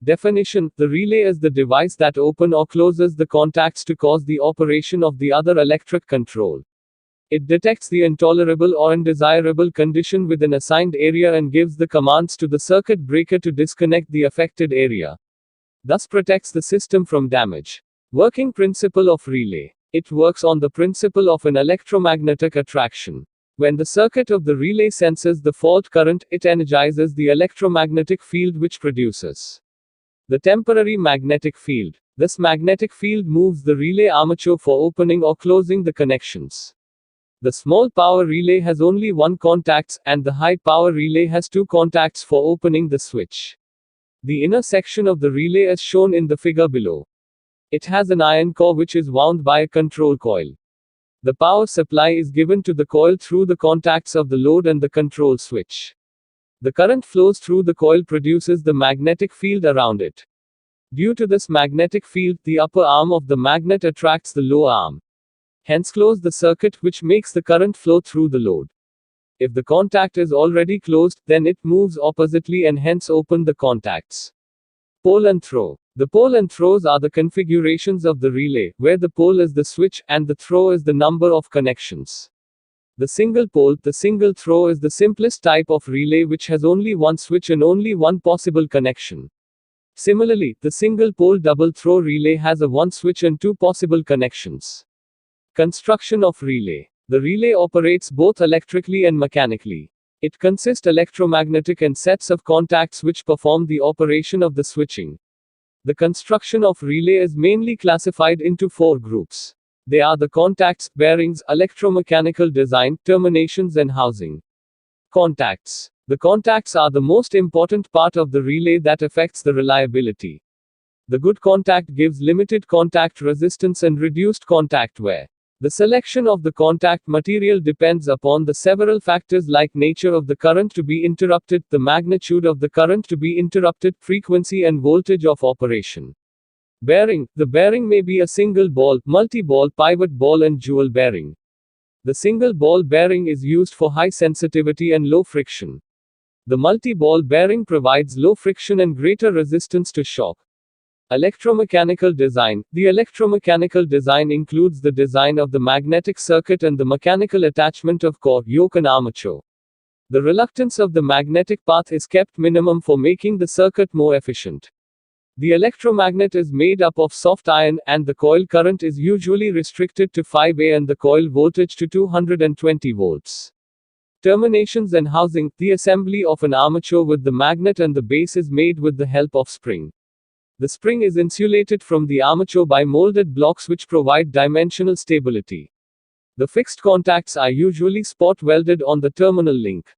Definition: the relay is the device that opens or closes the contacts to cause the operation of the other electric control. It detects the intolerable or undesirable condition within an assigned area and gives the commands to the circuit breaker to disconnect the affected area. Thus protects the system from damage. Working principle of relay. It works on the principle of an electromagnetic attraction. When the circuit of the relay senses the fault current, it energizes the electromagnetic field which produces the temporary magnetic field. This magnetic field moves the relay armature for opening or closing the connections. The small power relay has only one contacts, and the high power relay has two contacts for opening the switch. The inner section of the relay is shown in the figure below. It has an iron core which is wound by a control coil. The power supply is given to the coil through the contacts of the load and the control switch. The current flows through the coil, produces the magnetic field around it. Due to this magnetic field, the upper arm of the magnet attracts the lower arm. Hence close the circuit, which makes the current flow through the load. If the contact is already closed, then it moves oppositely and hence open the contacts. Pole and throw. The pole and throws are the configurations of the relay, where the pole is the switch, and the throw is the number of connections. The single pole, the single throw is the simplest type of relay which has only one switch and only one possible connection. Similarly, the single pole double throw relay has a one switch and two possible connections. Construction of relay. The relay operates both electrically and mechanically. It consists electromagnetic and sets of contacts which perform the operation of the switching. The construction of relay is mainly classified into four groups. They are the contacts, bearings, electromechanical design, terminations and housing. Contacts. The contacts are the most important part of the relay that affects the reliability. The good contact gives limited contact resistance and reduced contact wear. The selection of the contact material depends upon the several factors like nature of the current to be interrupted, the magnitude of the current to be interrupted, frequency and voltage of operation. Bearing. The bearing may be a single ball, multi-ball, pivot ball and jewel bearing. The single ball bearing is used for high sensitivity and low friction. The multi-ball bearing provides low friction and greater resistance to shock. Electromechanical design. The electromechanical design includes the design of the magnetic circuit and the mechanical attachment of core, yoke and armature. The reluctance of the magnetic path is kept minimum for making the circuit more efficient. The electromagnet is made up of soft iron, and the coil current is usually restricted to 5A and the coil voltage to 220 volts. Terminations and housing. The assembly of an armature with the magnet and the base is made with the help of spring. The spring is insulated from the armature by molded blocks which provide dimensional stability. The fixed contacts are usually spot welded on the terminal link.